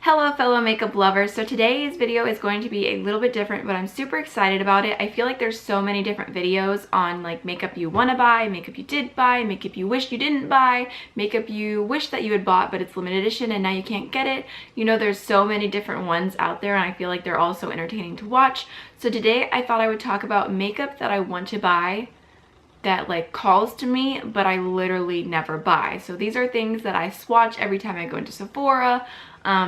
Hello fellow makeup lovers. So today's video is going to be a little bit different, but I'm super excited about it. I feel like there's so many different videos on like makeup you want to buy, makeup you did buy, makeup you wish you didn't buy, makeup you wish that you had bought but it's limited edition and now you can't get it. You know, there's so many different ones out there and I feel like they're all so entertaining to watch. So today I thought I would talk about makeup that I want to buy that like calls to me but I literally never buy. So these are things that I swatch every time I go into Sephora.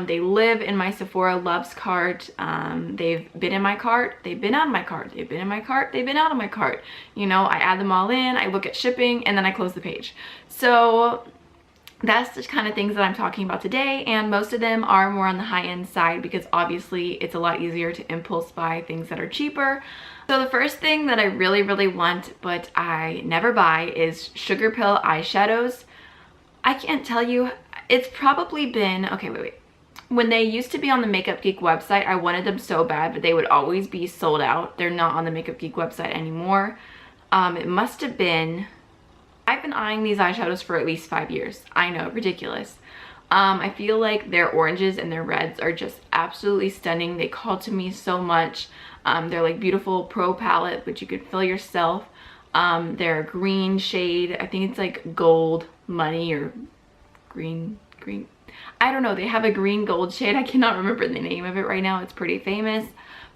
They live in my Sephora Loves cart. They've been in my cart, they've been on my cart, they've been in my cart, they've been out of my cart. You know, I add them all in, I look at shipping, and then I close the page. So that's the kind of things that I'm talking about today, and most of them are more on the high-end side because obviously it's a lot easier to impulse buy things that are cheaper. So the first thing that I really want but I never buy is sugar pill eyeshadows. I can't tell you, it's probably been, okay, wait. When they used to be on the Makeup Geek website, I wanted them so bad, but they would always be sold out. They're not on the Makeup Geek website anymore. It must have been, I've been eyeing these eyeshadows for at least 5 years. I know, ridiculous. I feel like their oranges and their reds are just absolutely stunning. They call to me so much. They're like beautiful pro palette, which you could fill yourself. They're a green shade. I think it's like gold money or green. I don't know. They have a green gold shade. I cannot remember the name of it right now. It's pretty famous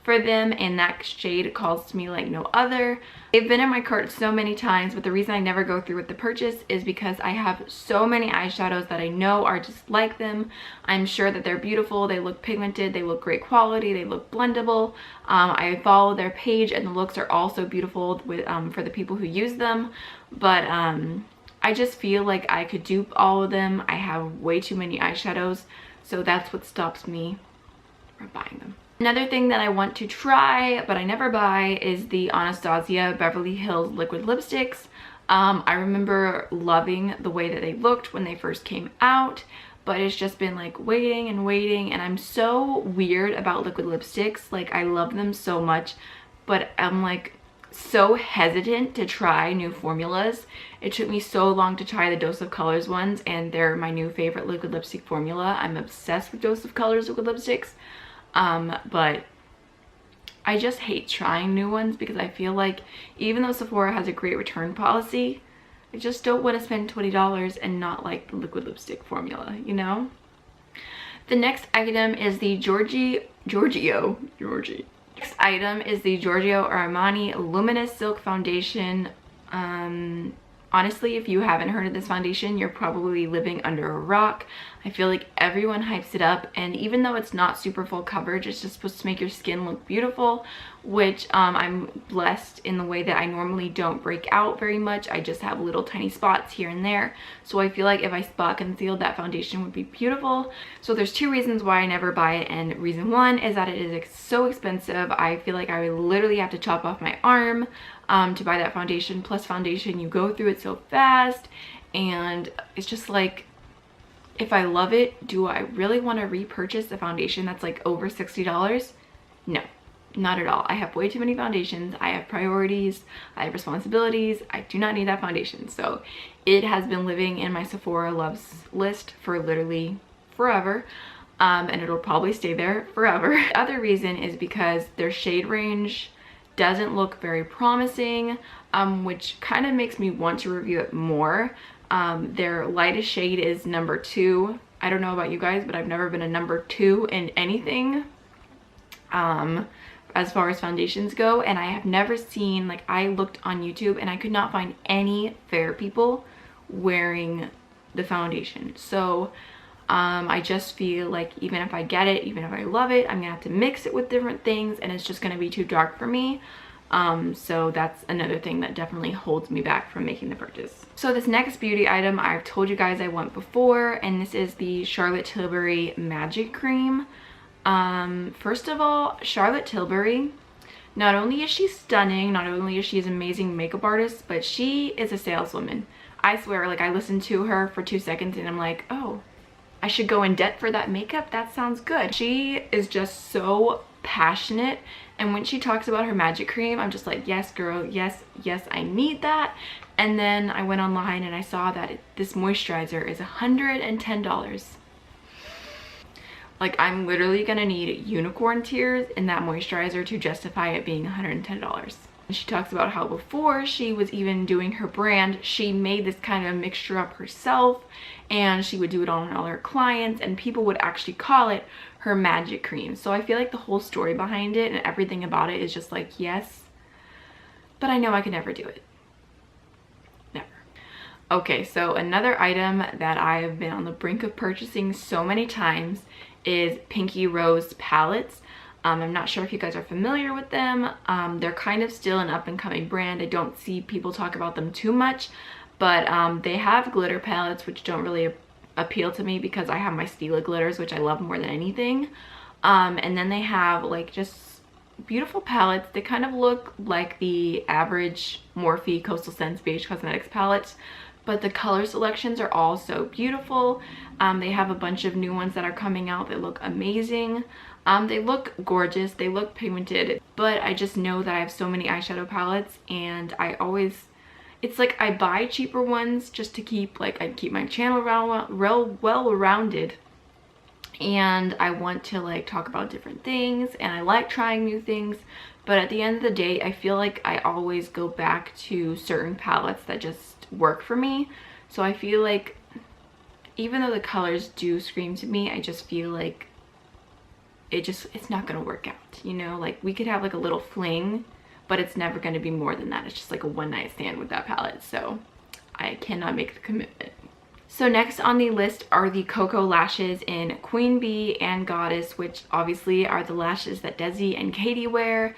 for them, and that shade calls to me like no other. They've been in my cart so many times, but the reason I never go through with the purchase is because I have so many eyeshadows that I know are just like them. I'm sure that they're beautiful, they look pigmented, they look great quality, they look blendable. I follow their page and the looks are also beautiful with for the people who use them, but I just feel like I could dupe all of them. I have way too many eyeshadows, so that's what stops me from buying them. Another thing that I want to try, but I never buy, is the Anastasia Beverly Hills liquid lipsticks. I remember loving the way that they looked when they first came out, but it's just been like waiting, and I'm so weird about liquid lipsticks. Like, I love them so much, but I'm like so hesitant to try new formulas. It took me so long to try the Dose of Colors ones, and they're my new favorite liquid lipstick formula. I'm obsessed with Dose of Colors liquid lipsticks. But I just hate trying new ones because I feel like even though Sephora has a great return policy, I just don't want to spend $20 and not like the liquid lipstick formula, you know? The next item is the Giorgio. Next item is the Giorgio Armani Luminous Silk Foundation. Honestly, if you haven't heard of this foundation, you're probably living under a rock. I feel like everyone hypes it up, and even though it's not super full coverage, it's just supposed to make your skin look beautiful, which I'm blessed in the way that I normally don't break out very much. I just have little tiny spots here and there, so I feel like if I spot concealed, that foundation would be beautiful. So there's two reasons why I never buy it, and reason one is that it is so expensive. I feel like I would literally have to chop off my arm to buy that foundation. Plus foundation, you go through it so fast, and it's just like, if I love it, do I really want to repurchase a foundation that's like over $60? No, not at all. I have way too many foundations. I have priorities, I have responsibilities. I do not need that foundation. So it has been living in my Sephora Loves list for literally forever, and it'll probably stay there forever. The other reason is because their shade range doesn't look very promising, which kind of makes me want to review it more. Their lightest shade is number 2. I don't know about you guys, but I've never been a number 2 in anything as far as foundations go, and I have never seen, like, I looked on YouTube and I could not find any fair people wearing the foundation. So I just feel like even if I get it, even if I love it, I'm gonna have to mix it with different things and it's just gonna be too dark for me. So that's another thing that definitely holds me back from making the purchase. So this next beauty item I've told you guys I want before, and this is the Charlotte Tilbury Magic Cream. First of all, Charlotte Tilbury, not only is she stunning, not only is she an amazing makeup artist, but she is a saleswoman. I swear, like, I listened to her for 2 seconds and I'm like, oh, I should go in debt for that makeup? That sounds good. She is just so passionate, and when she talks about her magic cream, I'm just like, yes girl, yes, I need that. And then I went online and I saw that this moisturizer is $110. Like, I'm literally gonna need unicorn tears in that moisturizer to justify it being $110. And she talks about how before she was even doing her brand, she made this kind of mixture up herself, and she would do it on all her clients, and people would actually call it her magic cream. So I feel like the whole story behind it and everything about it is just like, yes, but I know I could never do it. Never. Okay, so another item that I've been on the brink of purchasing so many times is Pinky Rose palettes. I'm not sure if you guys are familiar with them. They're kind of still an up-and-coming brand. I don't see people talk about them too much, but they have glitter palettes, which don't really appeal to me because I have my Stila glitters, which I love more than anything. And then they have like just beautiful palettes. They kind of look like the average Morphe Coastal Scents BH Cosmetics palettes, but the color selections are all so beautiful. They have a bunch of new ones that are coming out that look amazing. They look gorgeous, they look pigmented, but I just know that I have so many eyeshadow palettes, and I always, it's like I buy cheaper ones just to keep, like, I keep my channel well-rounded, and I want to like talk about different things, and I like trying new things, but at the end of the day, I feel like I always go back to certain palettes that just work for me. So I feel like even though the colors do scream to me, I just feel like it's not gonna work out, you know? Like, we could have like a little fling, but it's never gonna be more than that. It's just like a one-night stand with that palette, so I cannot make the commitment. So next on the list are the Cocoa lashes in Queen Bee and Goddess, which obviously are the lashes that Desi and Katie wear.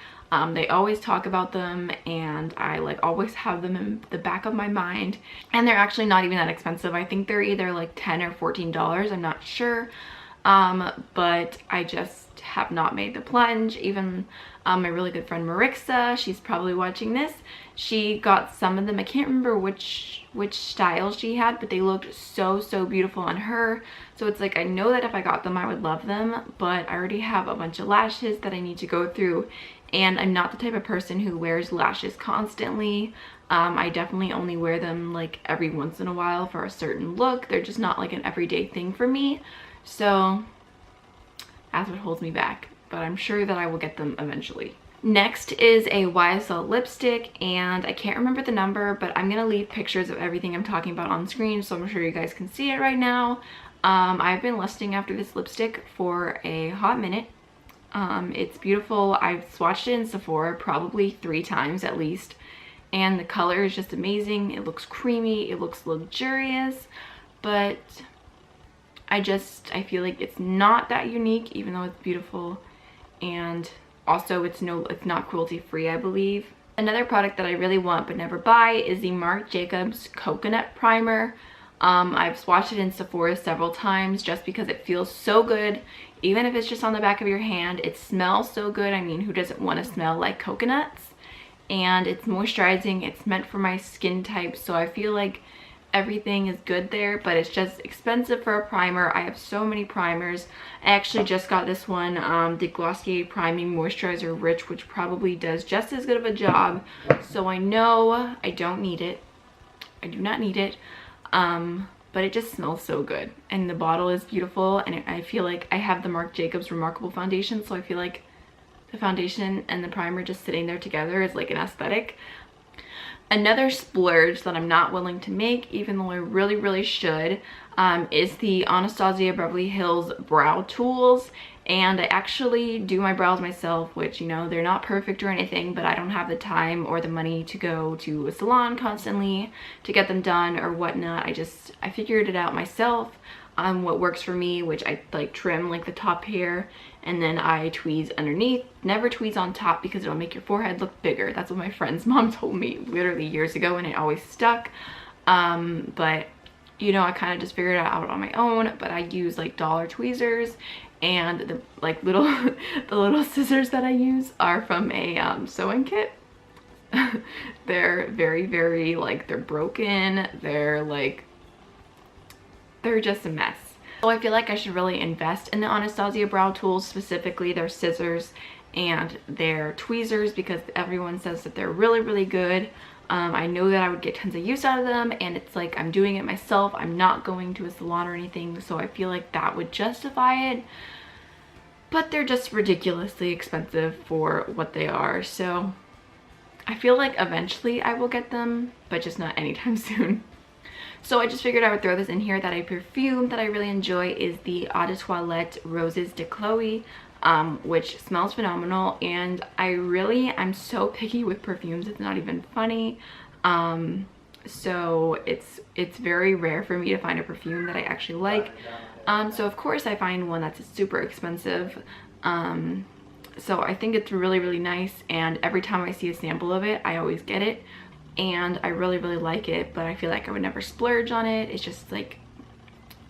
They always talk about them, and I like always have them in the back of my mind, and they're actually not even that expensive. I think they're either like $10 or $14, I'm not sure. But I just have not made the plunge. Even my really good friend Marixa, she's probably watching this, she got some of them. I can't remember which style she had, but they looked so beautiful on her. So it's like, I know that if I got them I would love them, but I already have a bunch of lashes that I need to go through, and I'm not the type of person who wears lashes constantly. I definitely only wear them like every once in a while for a certain look. They're just not like an everyday thing for me. So that's what holds me back, but I'm sure that I will get them eventually. Next is a YSL lipstick, and I can't remember the number, but I'm gonna leave pictures of everything I'm talking about on screen, so I'm sure you guys can see it right now. I've been lusting after this lipstick for a hot minute. It's beautiful. I've swatched it in Sephora probably 3 times at least, and the color is just amazing. It looks creamy, it looks luxurious, but I feel like it's not that unique, even though it's beautiful, and also it's not cruelty free, I believe. Another product that I really want but never buy is the Marc Jacobs Coconut Primer. I've swatched it in Sephora several times just because it feels so good. Even if it's just on the back of your hand, it smells so good. I mean, who doesn't want to smell like coconuts? And it's moisturizing, it's meant for my skin type, so I feel like everything is good there, but it's just expensive for a primer. I have so many primers. I actually just got this one, the Glossier Priming Moisturizer Rich, which probably does just as good of a job, so I know I don't need it. I do not need it, but it just smells so good, and the bottle is beautiful, and I feel like I have the Marc Jacobs Remarkable Foundation, so I feel like the foundation and the primer just sitting there together is like an aesthetic. Another splurge that I'm not willing to make, even though I really should, is the Anastasia Beverly Hills Brow Tools. And I actually do my brows myself, which, you know, they're not perfect or anything, but I don't have the time or the money to go to a salon constantly to get them done or whatnot. I figured it out myself on what works for me, which I like trim like the top hair, and then I tweeze underneath. Never tweeze on top because it'll make your forehead look bigger. That's what my friend's mom told me literally years ago, and it always stuck. But you know, I kind of just figured it out on my own, but I use like dollar tweezers, and the like little the little scissors that I use are from a sewing kit. They're very like, they're broken, they're just a mess. So I feel like I should really invest in the Anastasia Brow Tools, specifically their scissors and their tweezers, because everyone says that they're really good. I know that I would get tons of use out of them, and it's like I'm doing it myself. I'm not going to a salon or anything, so I feel like that would justify it. but they're just ridiculously expensive for what they are. So I feel like eventually I will get them, but just not anytime soon. So I just figured I would throw this in here, that a perfume that I really enjoy is the Eau de Toilette Roses de Chloe, which smells phenomenal. And I'm so picky with perfumes, it's not even funny. So it's very rare for me to find a perfume that I actually like. So of course I find one that's super expensive. So I think it's really, really nice, and every time I see a sample of it, I always get it. And I really, really like it, but I feel like I would never splurge on it. It's just like,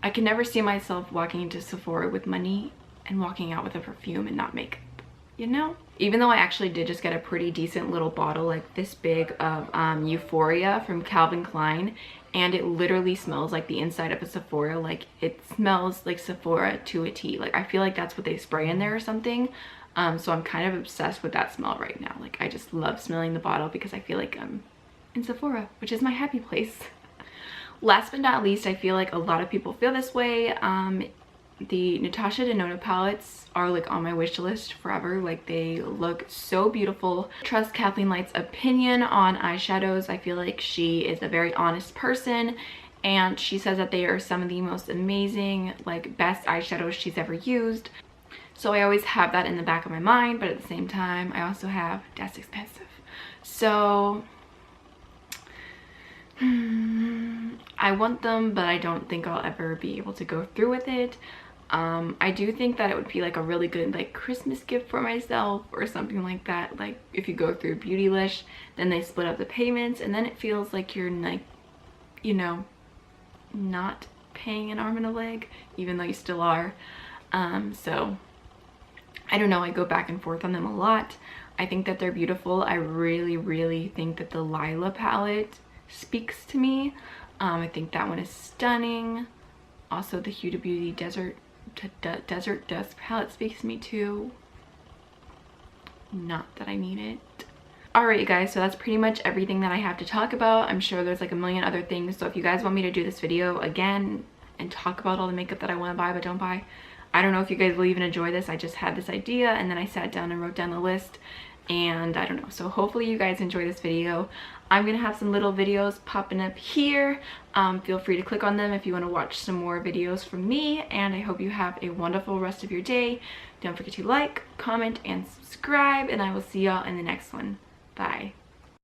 I can never see myself walking into Sephora with money and walking out with a perfume and not makeup, you know? Even though I actually did just get a pretty decent little bottle like this big of Euphoria from Calvin Klein, and it literally smells like the inside of a Sephora. Like, it smells like Sephora to a T. Like, I feel like that's what they spray in there or something. So I'm kind of obsessed with that smell right now. Like, I just love smelling the bottle because I feel like I'm in Sephora, which is my happy place. Last but not least, I feel like a lot of people feel this way. The Natasha Denona palettes are like on my wish list forever. Like, they look so beautiful. Trust Kathleen Light's opinion on eyeshadows. I feel like she is a very honest person, and she says that they are some of the most amazing, like, best eyeshadows she's ever used. So I always have that in the back of my mind, but at the same time, I also have that's expensive. So I want them, but I don't think I'll ever be able to go through with it. I do think that it would be like a really good like Christmas gift for myself or something like that. Like, if you go through Beautylish, then they split up the payments, and then it feels like you're like, you know, not paying an arm and a leg, even though you still are. So I don't know, I go back and forth on them a lot. I think that they're beautiful. I really, really think that the Lila palette speaks to me. I think that one is stunning. Also, the Huda Beauty Desert Dust palette speaks to me too. Not that I need it. Alright, you guys, so that's pretty much everything that I have to talk about. I'm sure there's like a million other things, so if you guys want me to do this video again and talk about all the makeup that I want to buy but don't buy, I don't know if you guys will even enjoy this. I just had this idea and then I sat down and wrote down the list, and I don't know. So hopefully you guys enjoy this video. I'm gonna have some little videos popping up here. Feel free to click on them if you want to watch some more videos from me, and I hope you have a wonderful rest of your day. Don't forget to like, comment, and subscribe, and I will see y'all in the next one. Bye.